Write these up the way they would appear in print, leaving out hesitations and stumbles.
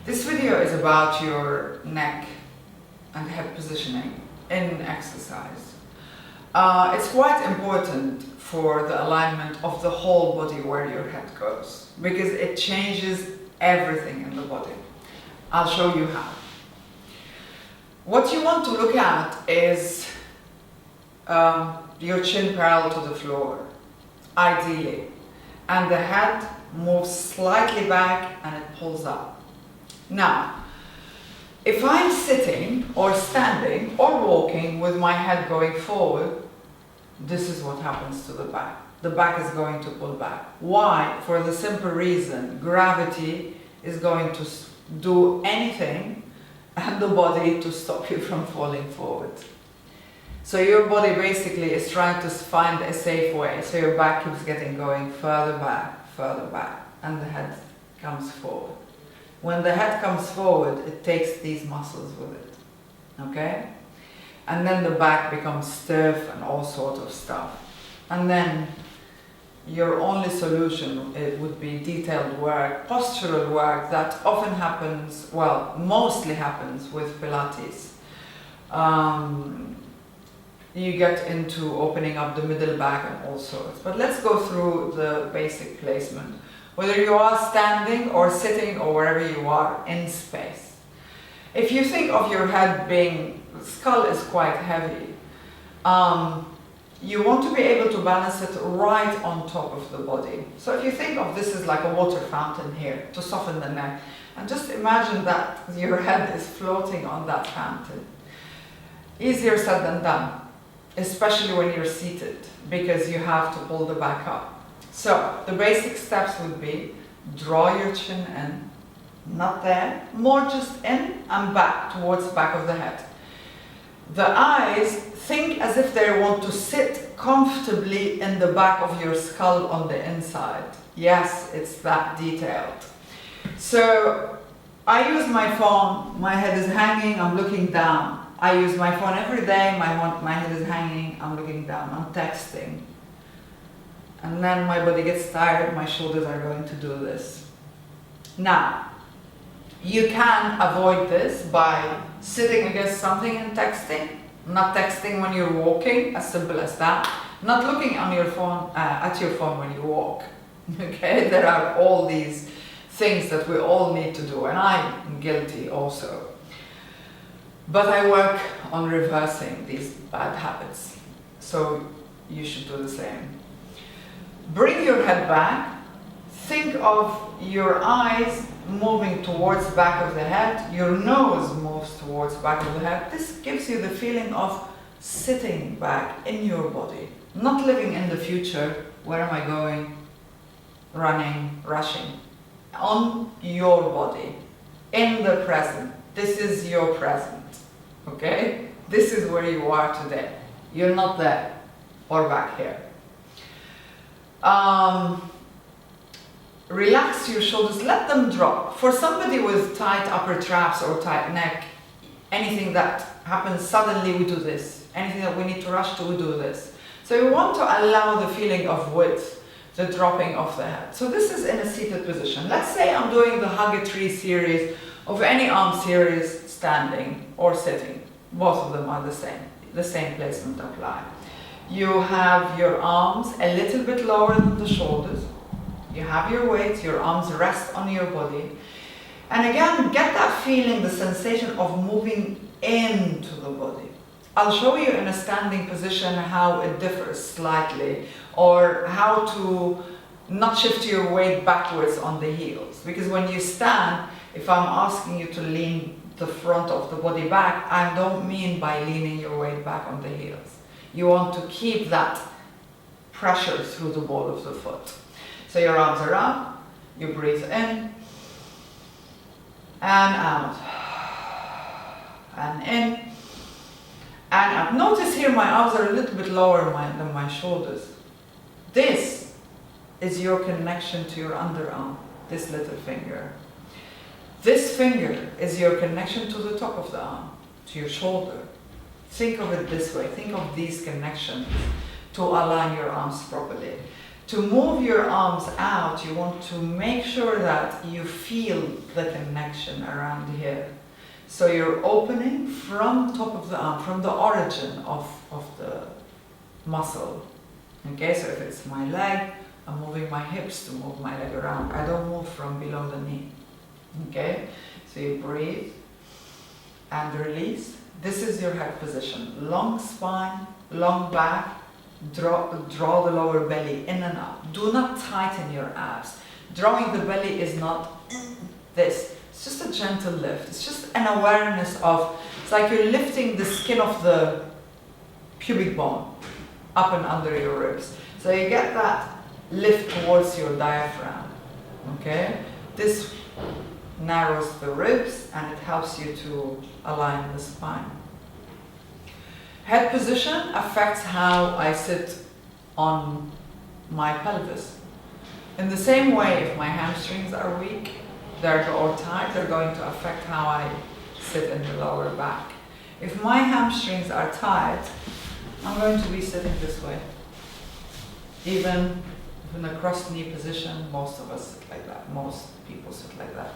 This video is about your neck and head positioning in exercise. It's quite important for the alignment of the whole body where your head goes, because it changes everything in the body. I'll show you how. What you want to look at is your chin parallel to the floor, ideally, and the head moves slightly back and it pulls up. Now, if I'm sitting or standing or walking with my head going forward, this is what happens to the back. The back is going to pull back. Why? For the simple reason, gravity is going to do anything and the body to stop you from falling forward. So your body basically is trying to find a safe way. So your back keeps getting going further back, and the head comes forward. When the head comes forward, it takes these muscles with it, okay? And then the back becomes stiff and all sorts of stuff. And then your only solution would be detailed work, postural work that often happens, well, mostly happens with Pilates. You get into opening up the middle back and all sorts. But let's go through the basic placement. Whether you are standing or sitting or wherever you are in space. If you think of your head being, the skull is quite heavy, you want to be able to balance it right on top of the body. So if you think of this as like a water fountain here to soften the neck, and just imagine that your head is floating on that fountain. Easier said than done, especially when you're seated, because you have to pull the back up. So the basic steps would be draw your chin in, not there, more just in and back towards the back of the head. The eyes, think as if they want to sit comfortably in the back of your skull on the inside. Yes, it's that detailed. So I use my phone, my head is hanging, I'm looking down. I use my phone every day, my head is hanging, I'm looking down, I'm texting. And then my body gets tired, my shoulders are going to do this. Now, you can avoid this by sitting against something and texting, not texting when you're walking, as simple as that, not looking on your phone, at your phone when you walk. Okay, there are all these things that we all need to do, and I'm guilty also. But I work on reversing these bad habits, so you should do the same. Bring your head back, think of your eyes moving towards the back of the head, your nose moves towards the back of the head. This gives you the feeling of sitting back in your body, not living in the future, where am I going, running, rushing, on your body, in the present. This is your present, okay? This is where you are today. You're not there or back here. Relax your shoulders, let them drop. For somebody with tight upper traps or tight neck, anything that happens suddenly, we do this. Anything that we need to rush to, we do this. So we want to allow the feeling of width, the dropping of the head. So this is in a seated position. Let's say I'm doing the hug a tree series of any arm series, standing or sitting. Both of them are the same placement apply. You have your arms a little bit lower than the shoulders. You have your weight, your arms rest on your body. And again, get that feeling, the sensation of moving into the body. I'll show you in a standing position how it differs slightly, or how to not shift your weight backwards on the heels. Because when you stand, if I'm asking you to lean the front of the body back, I don't mean by leaning your weight back on the heels. You want to keep that pressure through the ball of the foot. So your arms are up, you breathe in, and out, and in, and out. Notice here my arms are a little bit lower than my shoulders. This is your connection to your underarm, this little finger. This finger is your connection to the top of the arm, to your shoulder. Think of it this way, think of these connections to align your arms properly. To move your arms out, you want to make sure that you feel the connection around here. So you're opening from top of the arm, from the origin of the muscle. Okay, so if it's my leg, I'm moving my hips to move my leg around. I don't move from below the knee. Okay, so you breathe and release. This is your head position. Long spine, long back. Draw the lower belly in and up. Do not tighten your abs. Drawing the belly is not this. It's just a gentle lift. It's just an awareness of, it's like you're lifting the skin of the pubic bone up and under your ribs. So you get that lift towards your diaphragm. Okay? This narrows the ribs and it helps you to align the spine. Head position affects how I sit on my pelvis. In the same way, if my hamstrings are weak or tight, they're going to affect how I sit in the lower back. If my hamstrings are tight, I'm going to be sitting this way. Even in a crossed knee position, most of us sit like that. Most people sit like that.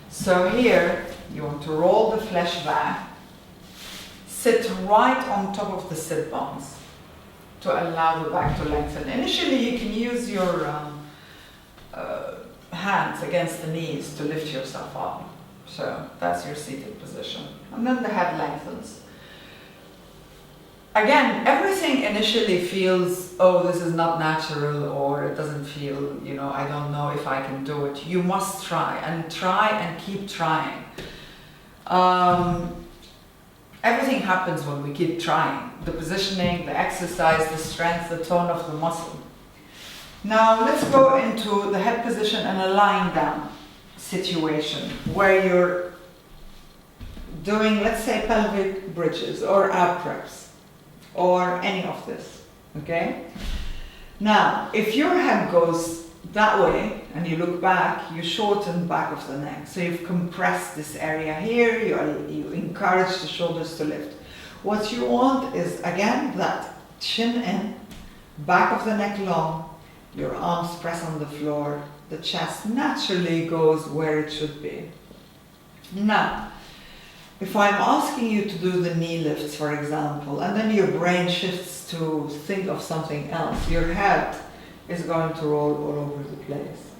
So here, you want to roll the flesh back. Sit right on top of the sit bones to allow the back to lengthen. Initially, you can use your hands against the knees to lift yourself up. So that's your seated position. And then the head lengthens. Again, everything initially feels, oh, this is not natural, or it doesn't feel, I don't know if I can do it. You must try and keep trying. Everything happens when we keep trying. The positioning, the exercise, the strength, the tone of the muscle. Now let's go into the head position and a lying down situation where you're doing, let's say, pelvic bridges or ab preps or any of this, okay? Now, if your head goes that way and you look back, you shorten back of the neck. So you've compressed this area here, you encourage the shoulders to lift. What you want is, again, that chin in, back of the neck long, your arms press on the floor, the chest naturally goes where it should be. Now, if I'm asking you to do the knee lifts, for example, and then your brain shifts to think of something else, your head is going to roll all over the place.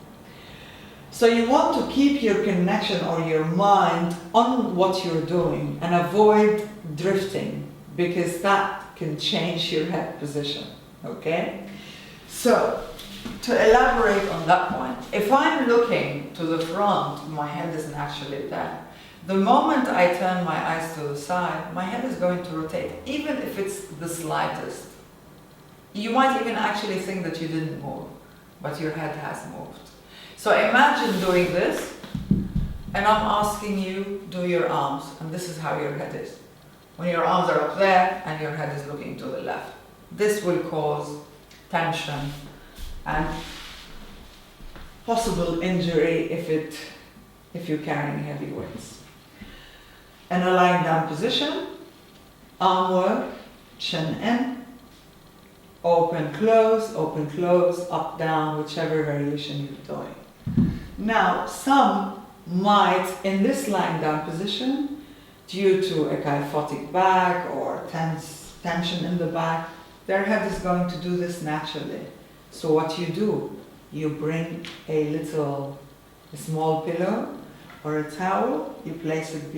So you want to keep your connection or your mind on what you're doing and avoid drifting, because that can change your head position, okay? So, to elaborate on that point, if I'm looking to the front, my head is naturally there. The moment I turn my eyes to the side, my head is going to rotate, even if it's the slightest. You might even actually think that you didn't move, but your head has moved. So imagine doing this, and I'm asking you, do your arms, and this is how your head is. When your arms are up there, and your head is looking to the left. This will cause tension and possible injury if you're carrying heavy weights. And a lying down position, arm work, chin in, open, close, up, down, whichever variation you're doing. Now, some might, in this lying down position, due to a kyphotic back or tension in the back, their head is going to do this naturally. So what you do, you bring a small pillow or a towel, you place it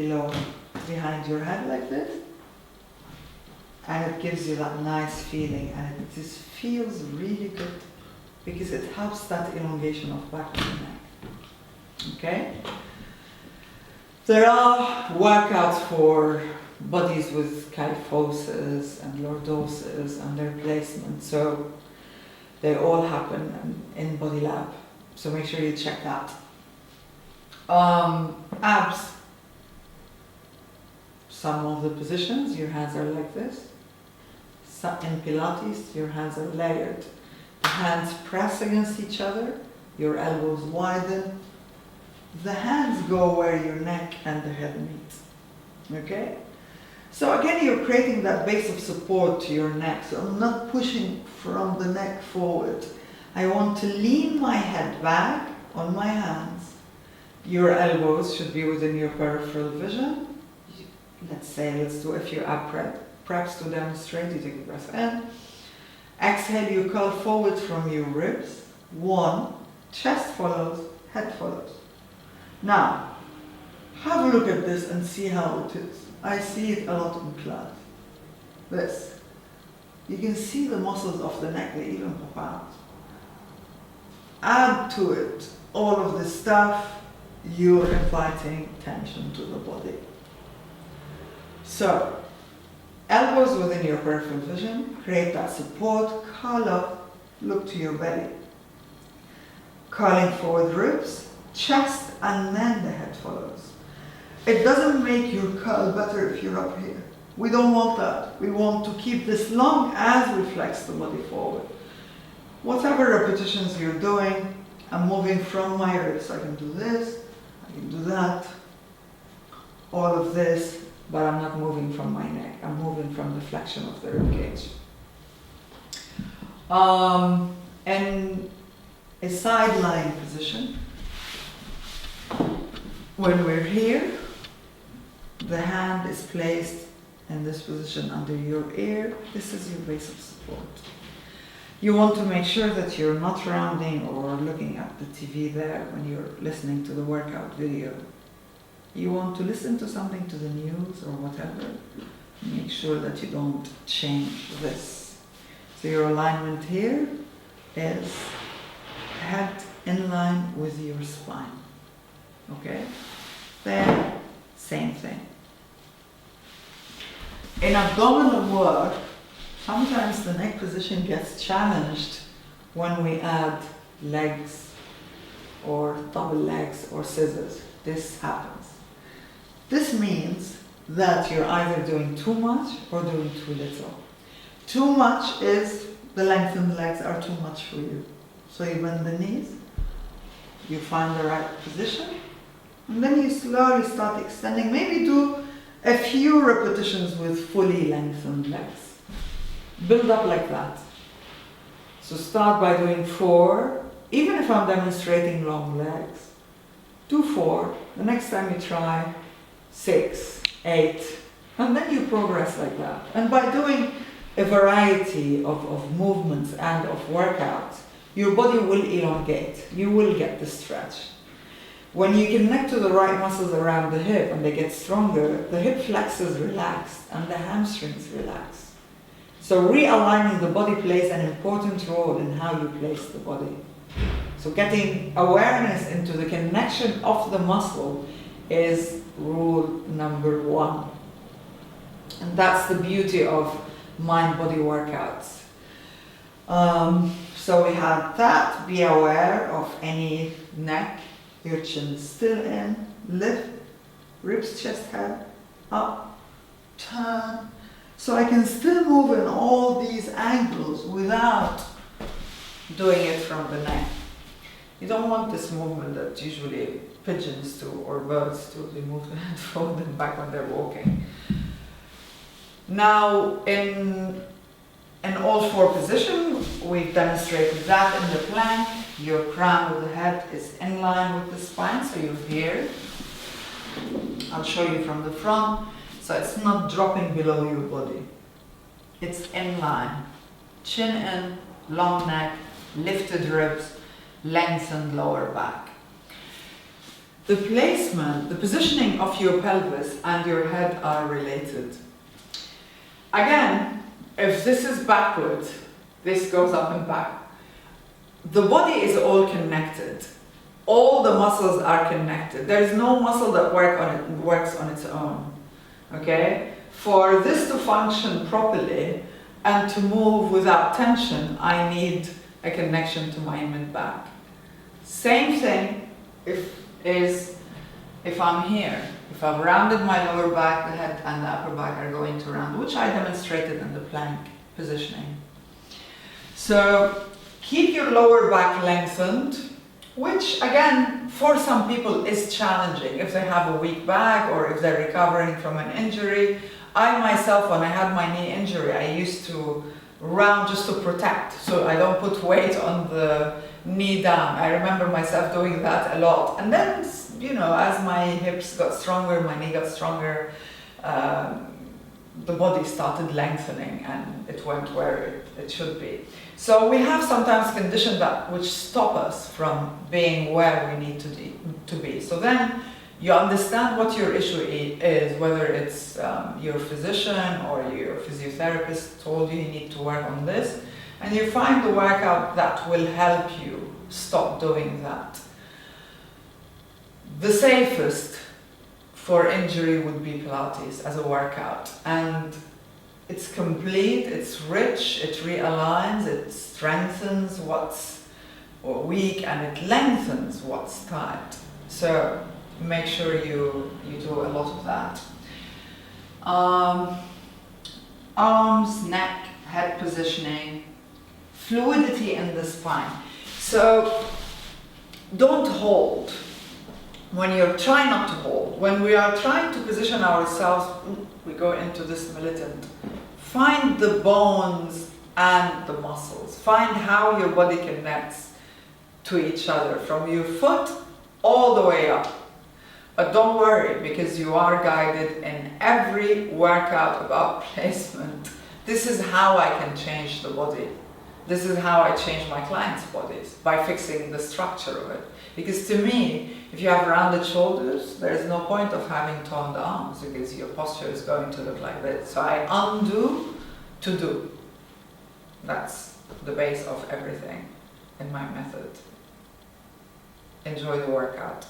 behind your head like this, and it gives you that nice feeling, and it just feels really good because it helps that elongation of back of the neck. Okay? There are workouts for bodies with kyphosis and lordosis and their placement, so they all happen in BodybyLab. So make sure you check that. Abs. Some of the positions, your hands are like this. In Pilates, your hands are layered. The hands press against each other, your elbows widen. The hands go where your neck and the head meet. Okay? So again, you're creating that base of support to your neck. So I'm not pushing from the neck forward. I want to lean my head back on my hands. Your elbows should be within your peripheral vision. Let's do a few ab preps to demonstrate. You take a breath in. Exhale, you curl forward from your ribs. 1, chest follows, head follows. Now, have a look at this and see how it is. I see it a lot in class. This. You can see the muscles of the neck, they even pop out. Add to it all of this stuff, you're inviting tension to the body. So, elbows within your peripheral vision, create that support, curl up, look to your belly. Curling forward ribs, chest, and then the head follows. It doesn't make your curl better if you're up here. We don't want that. We want to keep this long as we flex the body forward. Whatever repetitions you're doing, I'm moving from my ribs. I can do this, I can do that, all of this, but I'm not moving from my neck. I'm moving from the flexion of the rib cage. And a side lying position. When we're here, the hand is placed in this position under your ear. This is your base of support. You want to make sure that you're not rounding or looking at the TV there when you're listening to the workout video. You want to listen to something, to the news or whatever. Make sure that you don't change this. So your alignment here is head in line with your spine. Okay? Then, same thing. In abdominal work, sometimes the neck position gets challenged when we add legs or double legs or scissors. This happens. This means that you're either doing too much or doing too little. Too much is the lengthened legs are too much for you. So you bend the knees, you find the right position, and then you slowly start extending. Maybe do a few repetitions with fully lengthened legs. Build up like that. So start by doing 4, even if I'm demonstrating long legs. Do 4, the next time you try 6, 8, and then you progress like that. And by doing a variety of movements and of workouts, your body will elongate. You will get the stretch. When you connect to the right muscles around the hip and they get stronger, the hip flexors relax and the hamstrings relax. So realigning the body plays an important role in how you place the body. So getting awareness into the connection of the muscle is rule number 1. And that's the beauty of mind-body workouts. So we have that, be aware of any neck, your chin is still in, lift, ribs, chest, head, up, turn. So I can still move in all these angles without doing it from the neck. You don't want this movement that usually pigeons do or birds do. They move the head forward and back when they're walking. Now, in all 4 positions, we've demonstrated that in the plank. Your crown of the head is in line with the spine, so you're here. I'll show you from the front. So it's not dropping below your body. It's in line. Chin in, long neck, lifted ribs, lengthened lower back. The placement, the positioning of your pelvis and your head are related. Again, if this is backward, this goes up and back. The body is all connected. All the muscles are connected. There is no muscle that works on its own. Okay? For this to function properly and to move without tension, I need a connection to my mid-back. Same thing if I'm here. If I've rounded my lower back, the head and the upper back are going to round, which I demonstrated in the plank positioning. So keep your lower back lengthened, which again, for some people is challenging if they have a weak back or if they're recovering from an injury. I myself, when I had my knee injury, I used to round just to protect, so I don't put weight on the knee down. I remember myself doing that a lot. And then, you know, as my hips got stronger, my knee got stronger, the body started lengthening and it went where it should be. So we have sometimes conditions which stop us from being where we need to be. So then you understand what your issue is, whether it's your physician or your physiotherapist told you need to work on this, and you find the workout that will help you stop doing that. The safest for injury would be Pilates as a workout, and it's complete, it's rich, it realigns, it strengthens what's weak and it lengthens what's tight. So make sure you do a lot of that. Arms, neck, head positioning, fluidity in the spine. So don't hold. When you're trying not to hold, when we are trying to position ourselves, we go into this militant. Find the bones and the muscles. Find how your body connects to each other, from your foot all the way up. But don't worry, because you are guided in every workout about placement. This is how I can change the body. This is how I change my clients' bodies, by fixing the structure of it. Because to me, if you have rounded shoulders, there is no point of having toned arms, because your posture is going to look like this. So I undo to do. That's the base of everything in my method. Enjoy the workout.